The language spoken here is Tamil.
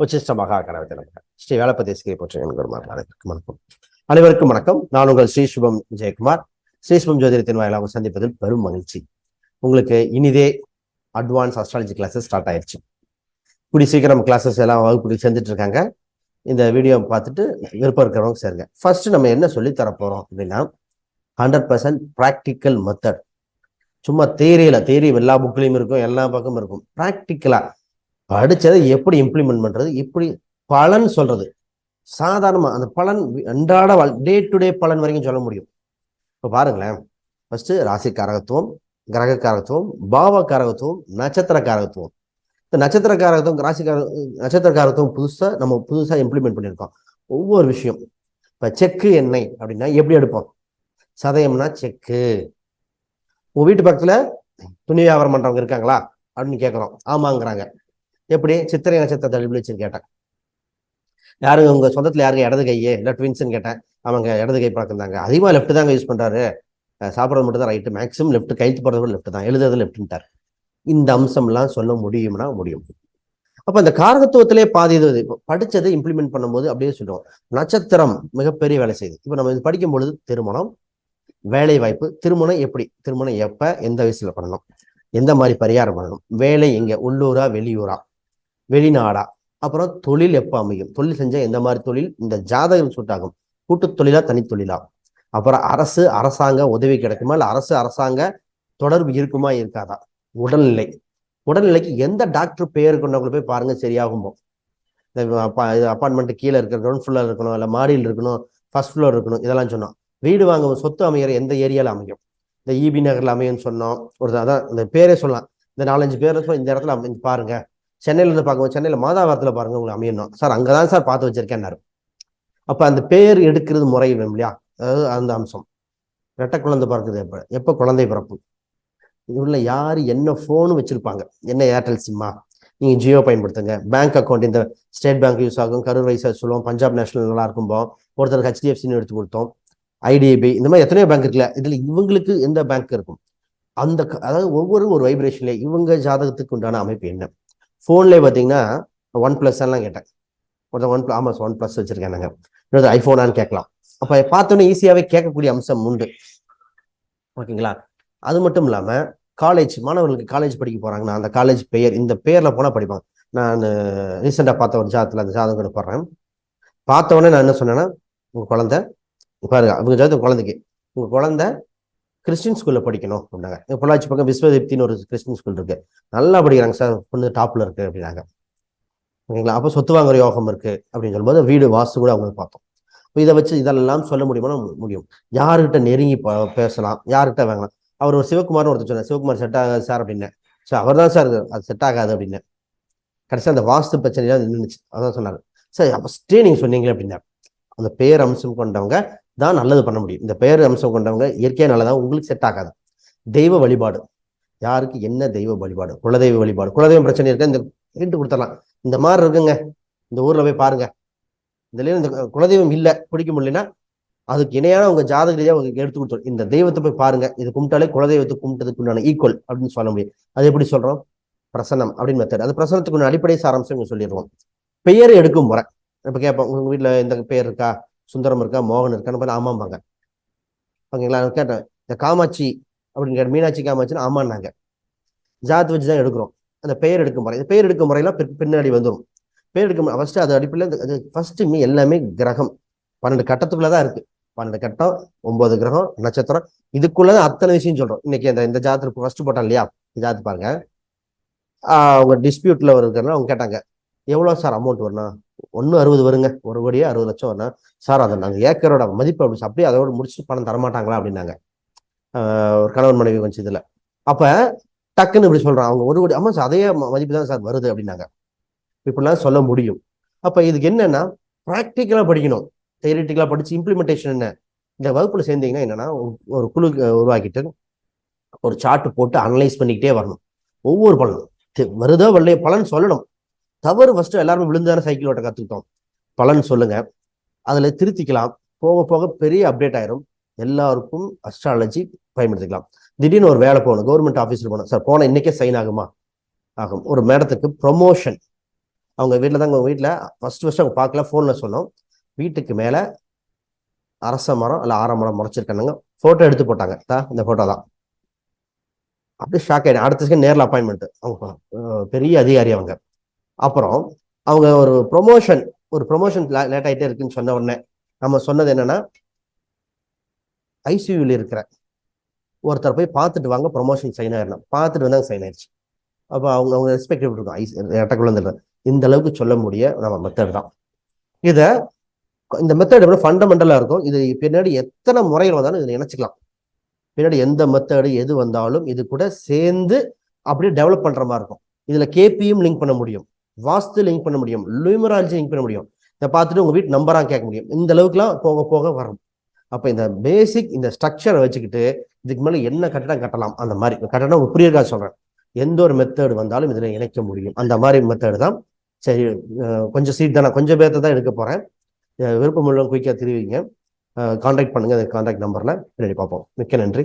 உச்சிஷ்ட மகா கணபதி நமக. ஸ்ரீ வேலப்பதி ஸ்ரீ போற்றி அனைவருக்கும் வணக்கம். அனைவருக்கும் வணக்கம். நான் உங்கள் ஸ்ரீ சுபம் ஜெயக்குமார். ஸ்ரீ சுபம் ஜோதிடத்தின் வாயிலாக சந்திப்பதில் பெரும் மகிழ்ச்சி. உங்களுக்கு இனிதே அட்வான்ஸ் அஸ்ட்ராலஜி கிளாஸஸ் ஸ்டார்ட் ஆயிடுச்சு. கூடி சீக்கிரம் கிளாஸஸ் எல்லாம் வகுப்புக்கு செஞ்சுட்டு இருக்காங்க. இந்த வீடியோ பார்த்துட்டு விருப்பம் இருக்கிறவங்க சேருங்க. ஃபர்ஸ்ட் நம்ம என்ன சொல்லி தர போறோம் அப்படின்னா 100% ப்ராக்டிக்கல் மெத்தட். சும்மா தேரி எல்லா புக்லையும் இருக்கும், எல்லா பக்கமும் இருக்கும். ப்ராக்டிக்கலா படிச்சதை எப்படி இம்ப்ளிமெண்ட் பண்றது, எப்படி பலன் சொல்றது, சாதாரணமா அந்த பலன் அன்றாட டே டு டே பலன் வரைக்கும் சொல்ல முடியும். இப்போ பாருங்களேன், ஃபர்ஸ்ட் ராசி காரகத்துவம், கிரக காரகத்துவம், பாவ காரகத்துவம், நட்சத்திர காரகத்துவம். இந்த நட்சத்திர காரகத்துவம், நட்சத்திர காரகத்துவம் புதுசா இம்ப்ளிமெண்ட் பண்ணியிருக்கோம். ஒவ்வொரு விஷயம் இப்போ செக்கு எண்ணெய் அப்படின்னா எப்படி எடுப்போம்? சதயம்னா செக்கு. உங்க வீட்டு பக்கத்துல துணி வியாபாரம் பண்றவங்க இருக்காங்களா அப்படின்னு கேட்குறோம். ஆமாங்கிறாங்க. எப்படி? சித்திரை நட்சத்திரத்தை அடிப்படைச்சு கேட்டேன். யாருங்க உங்க சொந்தத்துல யாருங்க இடது கையே இல்லை ட்வின்ஸ்ன்னு கேட்டேன். அவங்க இடது கை பழக்கம் தாங்க. அதிகமாக லெஃப்ட் தாங்க யூஸ் பண்றாரு. சாப்பிட்றது மட்டும் தான் ரைட்டு, மேக்ஸிமம் லெஃப்ட், கைத்து போடுறது கூட லெஃப்ட் தான், எழுதுறது லெஃப்ட்ன்ட்டார். இந்த அம்சம்லாம் சொல்ல முடியும்னா முடியும். அப்ப அந்த காரகத்துவத்திலே பாதி இது படிச்சதை இம்ப்ளிமெண்ட் பண்ணும்போது அப்படியே சொல்லுவோம். நட்சத்திரம் மிகப்பெரிய வேலை செய்யுது. இப்போ நம்ம இது படிக்கும் பொழுது திருமணம், வேலை வாய்ப்பு, திருமணம் எப்படி, திருமணம் எப்ப, எந்த வயசுல பண்ணணும், எந்த மாதிரி பரிகாரம் பண்ணணும், வேலை எங்க, உள்ளூரா வெளியூரா, வெளிநாடா, அப்புறம் தொழில் எப்போ அமையும், தொழில் செஞ்சா எந்த மாதிரி தொழில் இந்த ஜாதகம் சூட் ஆகும், கூட்டு தொழிலா தனித்தொழிலா, அப்புறம் அரசாங்க உதவி கிடைக்குமா, இல்லை அரசாங்க தொடர்பு இருக்குமா இருக்காதா, உடல்நிலைக்கு எந்த டாக்டர் பேர் கொண்டவங்களை போய் பாருங்க சரியாகும்போ. இந்த அப்பார்ட்மெண்ட் கீழே இருக்கிற கிரவுண்ட் ஃப்ளோர் இருக்கணும், இல்லை மாடியில் இருக்கணும், ஃபர்ஸ்ட் ஃப்ளோர் இருக்கணும், இதெல்லாம் சொன்னோம். வீடு வாங்க சொத்து அமைகிற எந்த ஏரியாவில் அமையும், இந்த இபி நகர்ல அமையும்னு சொன்னோம். அதான் இந்த பேரே சொல்லலாம். இந்த 4-5 பேர் இந்த இடத்துல பாருங்க, சென்னையில இருந்து பார்க்கும்போது சென்னையில மாதாவரத்துல பாருங்க உங்களுக்கு அமையணும் சார், அங்கதான் சார் பார்த்து வச்சிருக்கேன்னாரு. அப்ப அந்த பேர் எடுக்கிறது முறை வேணும் இல்லையா? அதாவது அந்த அம்சம். ரெட்டை குழந்தை பிறக்குது எப்ப குழந்தை பிறப்பு, இதுல யாரு என்ன போன் வச்சிருப்பாங்க, என்ன ஏர்டெல் சிம்மா, நீங்க ஜியோ பயன்படுத்துங்க. பேங்க் அக்கௌண்ட் இந்த ஸ்டேட் பேங்க் யூஸ் ஆகும், கரூர் வைசா சொல்லுவோம், பஞ்சாப் நேஷனல் நல்லா இருக்கும்போது ஒருத்தருக்கு HDFCன்னு எடுத்து கொடுத்தோம், IDB, இந்த மாதிரி எத்தனையோ பேங்க் இருக்குல்ல, இதுல இவங்களுக்கு எந்த பேங்க் இருக்கும், அதாவது ஒவ்வொரு ஒரு வைப்ரேஷன்ல இவங்க ஜாதகத்துக்கு உண்டான அமைப்பு என்ன. ஃபோன்லேயே பார்த்தீங்கன்னா OnePlus எல்லாம் கேட்டேன். ஒருத்தர் ஆமாம் OnePlus வச்சிருக்கேன் நாங்கள், இன்னொரு ஐஃபோனான்னு கேட்கலாம். அப்போ பார்த்தோன்னே ஈஸியாகவே கேட்கக்கூடிய அம்சம் உண்டு. ஓகேங்களா? அது மட்டும் இல்லாமல் மாணவர்களுக்கு காலேஜ் படிக்க போகிறாங்கன்னா அந்த காலேஜ் பெயர், இந்த பேரில் போனால் படிப்பாங்க. நான் ரீசெண்டாக பார்த்த ஒரு ஜாதகத்தில் அந்த ஜாதகம் கூட போடுறேன். பார்த்தவொடனே நான் என்ன சொன்னேன்னா, உங்கள் குழந்தை பாருங்க, அவங்க ஜாதகம் குழந்தைக்கு, உங்கள் குழந்தை கிறிஸ்டின் ஸ்கூல்ல படிக்கணும் அப்படின்னாங்க. பொள்ளாச்சி பக்கம் விஸ்வதீப்தின்னு ஒரு கிறிஸ்டின் ஸ்கூல் இருக்கு, நல்லா படிக்கிறாங்க சார், பொண்ணு டாப்ல இருக்கு அப்படின்னாங்க. ஓகேங்களா? அப்போ சொத்து வாங்குற யோகம் இருக்கு அப்படின்னு சொல்லும்போது வீடு வாஸ்து கூட அவங்களுக்கு பார்த்தோம். இதை வச்சு இதெல்லாம் சொல்ல முடியுமா? முடியும். யாருக்கிட்ட நெருங்கி பேசலாம், யாருக்கிட்ட வாங்கலாம். அவர் ஒரு சிவகுமார்னு ஒருத்தர் சொன்னார். சிவகுமார் செட் ஆகாது சார் அப்படின்னேன். சார் அவர் தான் சார் அது செட் ஆகாது அப்படின்னு. கடைசியாக அந்த வாஸ்து பிரச்சனையாக நின்றுச்சு. அதான் சொன்னார். சார் ஃபஸ்ட்டே நீங்க சொன்னீங்க அப்படின்னா, அந்த பேர் அம்சம் கொண்டவங்க தான் நல்லது பண்ண முடியும். இந்த பேர் அம்சம் கொண்டவங்க இயற்கையாக நல்லதான், உங்களுக்கு செட் ஆகாது. தெய்வ வழிபாடு, யாருக்கு என்ன தெய்வ வழிபாடு, குலதெய்வ வழிபாடு, குலதெய்வம் பிரச்சனை இருக்கு, இந்த ஹிண்ட் கொடுத்துடலாம். இந்த மாதிரி இருக்குங்க, இந்த ஊர்ல போய் பாருங்க, இதுலயும் இந்த குலதெய்வம் இல்லை, பிடிக்க முடியலன்னா அதுக்கு இணையான உங்க ஜாதக ரீதியாக உங்களுக்கு எடுத்து கொடுத்துரும். இந்த தெய்வத்தை போய் பாருங்க, இது கும்பிட்டாலே குலதெய்வத்தை கும்பிட்டதுக்கு உண்டான ஈக்குவல் அப்படின்னு சொல்ல முடியும். அது எப்படி சொல்றோம்? பிரசன்னம் அப்படின்னு மெத்தட். அது பிரசனத்துக்கு அடிப்படை சாராம்சம் இங்க சொல்லிடுவோம். பெயர் எடுக்கும் முறை. இப்ப கேட்போம், உங்க வீட்டுல இந்த பேர் இருக்கா, சுந்தரம் இருக்கா, மோகன் இருக்கான்னு ஆமாம்பாங்க. ஓகேங்களா? கேட்டேன், இந்த காமாட்சி அப்படின்னு கேட்ட, மீனாட்சி காமாட்சின்னு ஆமான்னாங்க. ஜாத் வச்சு தான் எடுக்கிறோம். அந்த பெயர் எடுக்கும் முறை, இந்த பெயர் எடுக்கும் முறையெல்லாம் பின்னாடி வந்துடும். பெயர் எடுக்கும் ஃபர்ஸ்ட் அது அடிப்படையில் அது ஃபர்ஸ்ட் எல்லாமே கிரகம் 12 கட்டத்துக்குள்ளதான் இருக்கு. 12 கட்டம், 9 கிரகம், நட்சத்திரம், இதுக்குள்ளதான் அத்தனை விஷயம் சொல்றோம். இன்னைக்கு இந்த ஜாதகத்துக்கு ஃபர்ஸ்ட் போட்டோம் இல்லையா, ஜாதகம் பாருங்க. அவங்க டிஸ்பியூட்ல இருக்கிறதுனால அவங்க கேட்டாங்க, எவ்வளவு சார் அமௌண்ட் வரணும்? 1.60 வருங்க, 1,60,00,000 வரணும் சார். அதை நாங்கள் ஏக்கரோட மதிப்பு அப்படி அப்படியே அதோட முடிச்சு பணம் தரமாட்டாங்களா அப்படின்னாங்க. ஒரு கணவன் மனைவி கொஞ்சம் இதுல. அப்ப டக்குன்னு இப்படி சொல்றான் அவங்க, 1 கோடி, ஆமா சார் அதே மதிப்பு தான் சார் வருது அப்படின்னாங்க. இப்படிலாம் சொல்ல முடியும். அப்ப இதுக்கு என்னன்னா, ப்ராக்டிக்கலா படிக்கணும். தியரிட்டிக்கலா படிச்சு இம்ப்ளிமெண்டேஷன் என்ன, இந்த வகுப்புல சேர்ந்தீங்கன்னா என்னன்னா, ஒரு குழு உருவாக்கிட்டு ஒரு சார்ட் போட்டு அனலைஸ் பண்ணிக்கிட்டே வரணும். ஒவ்வொரு பலனும் வருதோ வரலையோ பலன் சொல்லணும். தவறு ஃபர்ஸ்ட் எல்லாருமே விழுந்தான சைக்கிள் ஓட்ட கத்துக்கிட்டோம். பலன் சொல்லுங்க, அதுல திருத்திக்கலாம். போக போக பெரிய அப்டேட் ஆயிரும். எல்லாருக்கும் அஸ்ட்ராலஜி பயன்படுத்திக்கலாம். திடீர்னு ஒரு வேலை போகணும், கவர்மெண்ட் ஆஃபீஸில் போகணும் சார், போன இன்னைக்கே சைன் ஆகுமா? ஆகும். ஒரு மேடத்துக்கு ப்ரொமோஷன், அவங்க வீட்டில் தாங்க, அவங்க வீட்டில் ஃபர்ஸ்ட் அவங்க பார்க்கல, ஃபோனில் சொன்னோம். வீட்டுக்கு மேலே அரச மரம் இல்லை ஆரமரம் முறைச்சிருக்கானுங்க. ஃபோட்டோ எடுத்து போட்டாங்க. இந்த ஃபோட்டோ தான். அப்படியே ஷாக் ஆகிடும். அடுத்த செகண்ட் நேரில் அப்பாயின்மெண்ட். அவங்க பெரிய அதிகாரி அவங்க. அப்புறம் அவங்க ஒரு ப்ரொமோஷன் லேட் ஆகிட்டே இருக்குன்னு சொன்ன உடனே நம்ம சொன்னது என்னன்னா, ஐசியூவில் இருக்கிற ஒருத்தர் போய் பார்த்துட்டு வாங்க, ப்ரொமோஷன் சைன் ஆயிடலாம். பார்த்துட்டு வந்தாங்க, சைன் ஆயிடுச்சு. அப்போ அவங்க ரெஸ்பெக்ட் எப்படி இருக்கும்? எட்டக்குள்ள இந்த அளவுக்கு சொல்ல முடிய நம்ம மெத்தட் தான். இந்த மெத்தட் எப்படி ஃபண்டமெண்டலா இருக்கும். இது பின்னாடி எத்தனை முறைகள் வந்தாலும் இதை நினைச்சுக்கலாம். பின்னாடி எந்த மெத்தடு எது வந்தாலும் இது கூட சேர்ந்து அப்படியே டெவலப் பண்ற மாதிரி இருக்கும். இதுல கேபியும் லிங்க் பண்ண முடியும், வாஸ்து லிங்க் பண்ண முடியும், நியூமராலஜி லிங்க் பண்ண முடியும். இதை பார்த்துட்டு உங்க வீட்டு நம்பரா கேட்க முடியும். இந்த அளவுக்குலாம் போக போக வரும். அப்ப இந்த பேசிக் இந்த ஸ்ட்ரக்சரை வச்சுக்கிட்டு இதுக்கு மேல என்ன கட்டடம் கட்டலாம், அந்த மாதிரி கட்டடம் புரியறதா சொல்றேன். எந்த ஒரு மெத்தடு வந்தாலும் இதுல இணைக்க முடியும். அந்த மாதிரி மெத்தடு தான். சரி, கொஞ்சம் சீட் தானே, கொஞ்சம் பேர்த்த தான் எடுக்க போறேன். விருப்பம் உள்ளவங்க குயிக்காக தெரிவிங்க. கான்டாக்ட் பண்ணுங்க. அந்த கான்டாக்ட் நம்பர்ல பின்னாடி பார்ப்போம். மிக்க நன்றி.